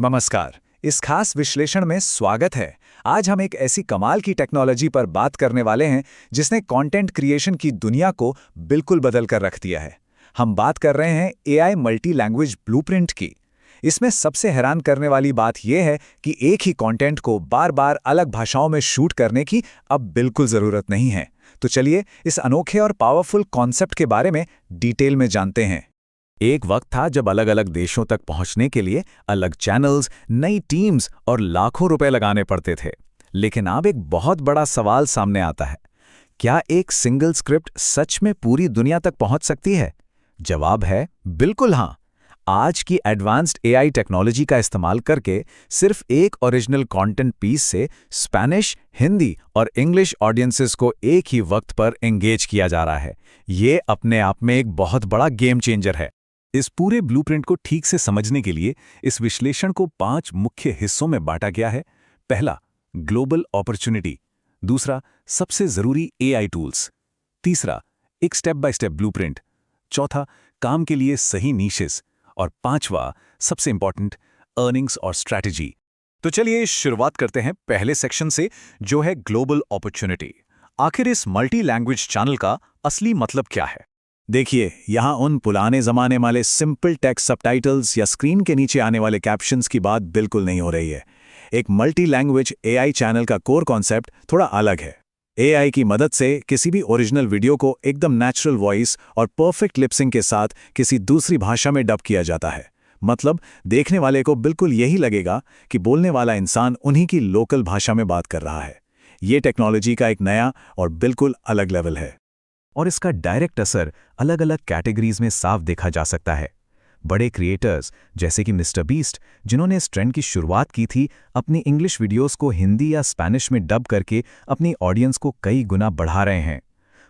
नमस्कार। इस खास विश्लेषण में स्वागत है। आज हम एक ऐसी कमाल की टेक्नोलॉजी पर बात करने वाले हैं जिसने कंटेंट क्रिएशन की दुनिया को बिल्कुल बदल कर रख दिया है। हम बात कर रहे हैं एआई मल्टी लैंग्वेज ब्लूप्रिंट की। इसमें सबसे हैरान करने वाली बात यह है कि एक ही कंटेंट को बार-बार अलग भाषाओं में शूट करने की अब बिल्कुल ज़रूरत नहीं है। तो चलिए इस अनोखे और पावरफुल कॉन्सेप्ट के बारे में डिटेल में जानते हैं। एक वक्त था जब अलग अलग देशों तक पहुंचने के लिए अलग चैनल्स, नई टीम्स और लाखों रुपए लगाने पड़ते थे। लेकिन अब एक बहुत बड़ा सवाल सामने आता है, क्या एक सिंगल स्क्रिप्ट सच में पूरी दुनिया तक पहुंच सकती है? जवाब है बिल्कुल हाँ। आज की एडवांस्ड एआई टेक्नोलॉजी का इस्तेमाल करके सिर्फ एक ओरिजिनल कंटेंट पीस से स्पेनिश, हिंदी और इंग्लिश ऑडियंसेस को एक ही वक्त पर एंगेज किया जा रहा है। ये अपने आप में एक बहुत बड़ा गेम चेंजर है। इस पूरे ब्लूप्रिंट को ठीक से समझने के लिए इस विश्लेषण को 5 मुख्य हिस्सों में बांटा गया है। पहला, ग्लोबल अपॉर्चुनिटी। दूसरा, सबसे जरूरी एआई टूल्स। तीसरा, एक स्टेप बाय स्टेप ब्लूप्रिंट। चौथा, काम के लिए सही नीशेस। और पांचवा, सबसे इंपॉर्टेंट, अर्निंग्स और स्ट्रैटेजी। तो चलिए शुरुआत करते हैं पहले सेक्शन से, जो है ग्लोबल अपॉर्चुनिटी। आखिर इस मल्टी लैंग्वेज चैनल का असली मतलब क्या है? देखिए, यहाँ उन पुराने जमाने वाले सिंपल टेक्स्ट सबटाइटल्स या स्क्रीन के नीचे आने वाले कैप्शंस की बात बिल्कुल नहीं हो रही है। एक मल्टी लैंग्वेज एआई चैनल का कोर कॉन्सेप्ट थोड़ा अलग है। एआई की मदद से किसी भी ओरिजिनल वीडियो को एकदम नेचुरल वॉइस और परफेक्ट लिपसिंग के साथ किसी दूसरी भाषा में डब किया जाता है। मतलब देखने वाले को बिल्कुल यही लगेगा कि बोलने वाला इंसान उन्हीं की लोकल भाषा में बात कर रहा है। ये टेक्नोलॉजी का एक नया और बिल्कुल अलग लेवल है। और इसका डायरेक्ट असर अलग अलग कैटेगरीज में साफ देखा जा सकता है। बड़े क्रिएटर्स जैसे कि मिस्टर बीस्ट, जिन्होंने इस ट्रेंड की शुरुआत की थी, अपनी इंग्लिश वीडियोस को हिंदी या स्पेनिश में डब करके अपनी ऑडियंस को कई गुना बढ़ा रहे हैं।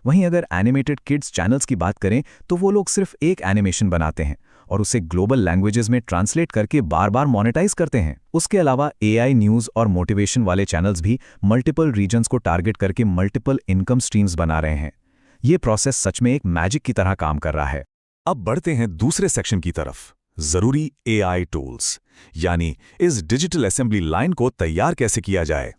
वहीं अगर एनिमेटेड किड्स चैनल्स की बात करें तो वो लोग सिर्फ एक एनिमेशन बनाते हैं और उसे ग्लोबल लैंग्वेजेस में ट्रांसलेट करके बार बार मोनेटाइज करते हैं। उसके अलावा एआई न्यूज़ और मोटिवेशन वाले चैनल्स भी मल्टीपल रीजन्स को टारगेट करके मल्टीपल इनकम स्ट्रीम्स बना रहे हैं। ये प्रोसेस सच में एक मैजिक की तरह काम कर रहा है। अब बढ़ते हैं दूसरे सेक्शन की तरफ, जरूरी एआई टूल्स, यानी इस डिजिटल असेंबली लाइन को तैयार कैसे किया जाए।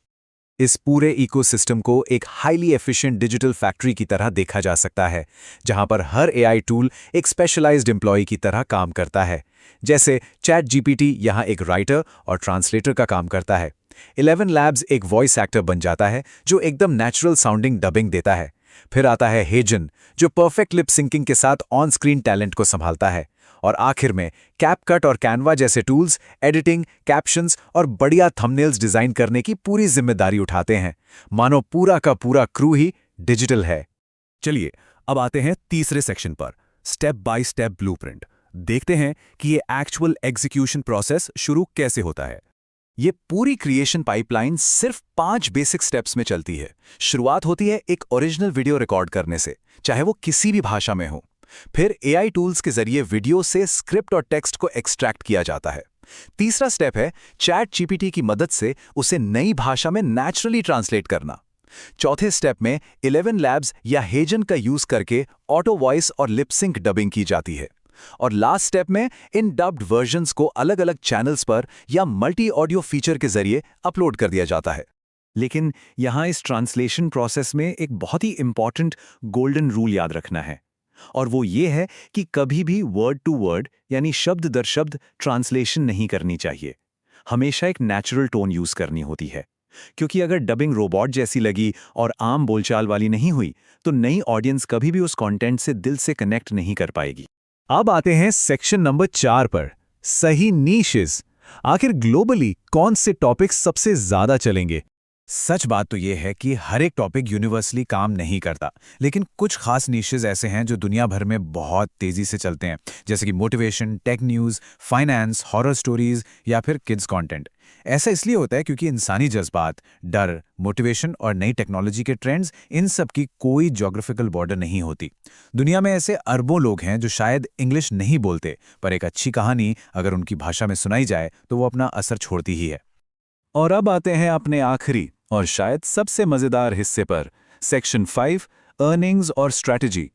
इस पूरे इकोसिस्टम को एक हाईली एफिशिएंट डिजिटल फैक्ट्री की तरह देखा जा सकता है, जहां पर हर एआई टूल एक स्पेशलाइज्ड एम्प्लॉय की तरह काम करता है। जैसे चैट जीपीटी यहां एक राइटर और ट्रांसलेटर का काम करता है। 11 लैब्स एक वॉइस एक्टर बन जाता है जो एकदम नेचुरल साउंडिंग डबिंग देता है। फिर आता है हेजन, जो परफेक्ट लिप सिंकिंग के साथ ऑन स्क्रीन टैलेंट को संभालता है। और आखिर में कैपकट और कैनवा जैसे टूल्स एडिटिंग, कैप्शंस और बढ़िया थंबनेल्स डिजाइन करने की पूरी जिम्मेदारी उठाते हैं। मानो पूरा का पूरा क्रू ही डिजिटल है। चलिए अब आते हैं तीसरे सेक्शन पर, स्टेप बाय स्टेप ब्लूप्रिंट। देखते हैं कि ये एक्चुअल एग्जीक्यूशन प्रोसेस शुरू कैसे होता है। ये पूरी क्रिएशन पाइपलाइन सिर्फ 5 बेसिक स्टेप्स में चलती है। शुरुआत होती है एक ओरिजिनल वीडियो रिकॉर्ड करने से, चाहे वो किसी भी भाषा में हो। फिर एआई टूल्स के जरिए वीडियो से स्क्रिप्ट और टेक्स्ट को एक्सट्रैक्ट किया जाता है। तीसरा स्टेप है चैट जीपीटी की मदद से उसे नई भाषा में नेचुरली ट्रांसलेट करना। चौथे स्टेप में 11 लैब्स या हेजन का यूज करके ऑटो वॉइस और लिपसिंक डबिंग की जाती है। और लास्ट स्टेप में इन डब्ड वर्जन्स को अलग अलग चैनल्स पर या मल्टी ऑडियो फीचर के जरिए अपलोड कर दिया जाता है। लेकिन यहाँ इस ट्रांसलेशन प्रोसेस में एक बहुत ही इंपॉर्टेंट गोल्डन रूल याद रखना है, और वो ये है कि कभी भी वर्ड टू वर्ड यानी शब्द दर शब्द ट्रांसलेशन नहीं करनी चाहिए। हमेशा एक नेचुरल टोन यूज करनी होती है, क्योंकि अगर डबिंग रोबोट जैसी लगी और आम बोलचाल वाली नहीं हुई तो नई ऑडियंस कभी भी उस कंटेंट से दिल से कनेक्ट नहीं कर पाएगी। अब आते हैं सेक्शन नंबर 4 पर, सही नीशेस। आखिर ग्लोबली कौन से टॉपिक्स सबसे ज्यादा चलेंगे? सच बात तो यह है कि हर एक टॉपिक यूनिवर्सली काम नहीं करता, लेकिन कुछ खास नीशेस ऐसे हैं जो दुनिया भर में बहुत तेजी से चलते हैं, जैसे कि motivation, tech news, finance, horror stories या फिर किड्स कंटेंट। ऐसा इसलिए होता है क्योंकि इंसानी जज्बात, डर, मोटिवेशन और नई टेक्नोलॉजी के ट्रेंड्स, इन सब की कोई ज्योग्राफिकल बॉर्डर नहीं होती। दुनिया में ऐसे अरबों लोग हैं जो शायद इंग्लिश नहीं बोलते, पर एक अच्छी कहानी अगर उनकी भाषा में सुनाई जाए तो वो अपना असर छोड़ती ही है। और अब आते हैं अपने आखिरी और शायद सबसे मजेदार हिस्से पर, सेक्शन 5, अर्निंग्स और स्ट्रैटेजी।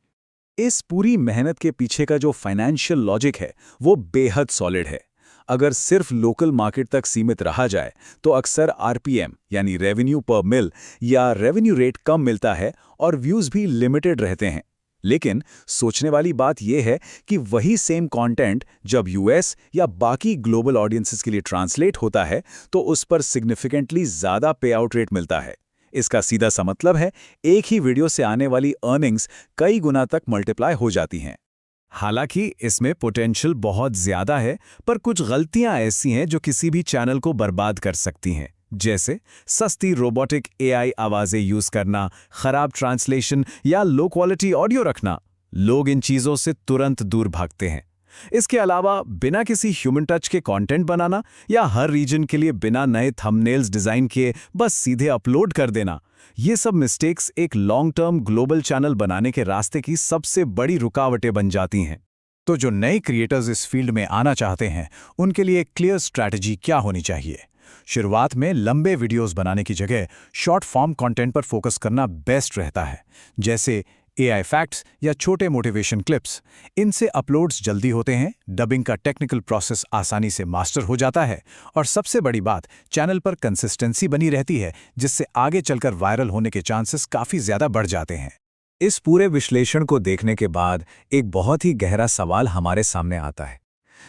इस पूरी मेहनत के पीछे का जो फाइनेंशियल लॉजिक है वो बेहद सॉलिड है। अगर सिर्फ लोकल मार्केट तक सीमित रहा जाए तो अक्सर आरपीएम यानी रेवेन्यू पर मिल या रेवेन्यू रेट कम मिलता है और व्यूज भी लिमिटेड रहते हैं। लेकिन सोचने वाली बात यह है कि वही सेम कंटेंट जब यूएस या बाकी ग्लोबल ऑडियंसेस के लिए ट्रांसलेट होता है तो उस पर सिग्निफिकेंटली ज़्यादा पे आउट रेट मिलता है। इसका सीधा सा मतलब है एक ही वीडियो से आने वाली अर्निंग्स कई गुना तक मल्टीप्लाई हो जाती हैं। हालांकि इसमें पोटेंशियल बहुत ज्यादा है, पर कुछ गलतियां ऐसी हैं जो किसी भी चैनल को बर्बाद कर सकती हैं, जैसे सस्ती रोबोटिक एआई आवाजें यूज करना, खराब ट्रांसलेशन या लो क्वालिटी ऑडियो रखना। लोग इन चीजों से तुरंत दूर भागते हैं। इसके अलावा बिना किसी ह्यूमन टच के कंटेंट बनाना या हर रीजन के लिए बिना नए थंबनेल्स डिजाइन किए बस सीधे अपलोड कर देना, ये सब मिस्टेक्स एक लॉन्ग टर्म ग्लोबल चैनल बनाने के रास्ते की सबसे बड़ी रुकावटें बन जाती हैं। तो जो नए क्रिएटर्स इस फील्ड में आना चाहते हैं उनके लिए एक क्लियर स्ट्रैटेजी क्या होनी चाहिए? शुरुआत में लंबे वीडियोस बनाने की जगह शॉर्ट फॉर्म कंटेंट पर फोकस करना बेस्ट रहता है, जैसे एआई फैक्ट्स या छोटे मोटिवेशन क्लिप्स। इनसे अपलोड्स जल्दी होते हैं, डबिंग का टेक्निकल प्रोसेस आसानी से मास्टर हो जाता है और सबसे बड़ी बात, चैनल पर कंसिस्टेंसी बनी रहती है, जिससे आगे चलकर वायरल होने के चांसेस काफ़ी ज़्यादा बढ़ जाते हैं। इस पूरे विश्लेषण को देखने के बाद एक बहुत ही गहरा सवाल हमारे सामने आता है।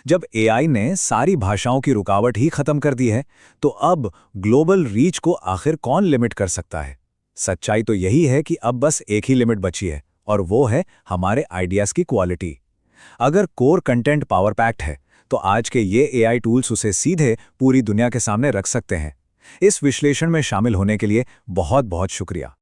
जब एआई ने सारी भाषाओं की रुकावट ही खत्म कर दी है, तो अब ग्लोबल रीच को आखिर कौन लिमिट कर सकता है? सच्चाई तो यही है कि अब बस एक ही लिमिट बची है और वो है हमारे आइडियाज़ की क्वालिटी। अगर कोर कंटेंट पावर पैक्ड है तो आज के ये एआई टूल्स उसे सीधे पूरी दुनिया के सामने रख सकते हैं। इस विश्लेषण में शामिल होने के लिए बहुत बहुत शुक्रिया।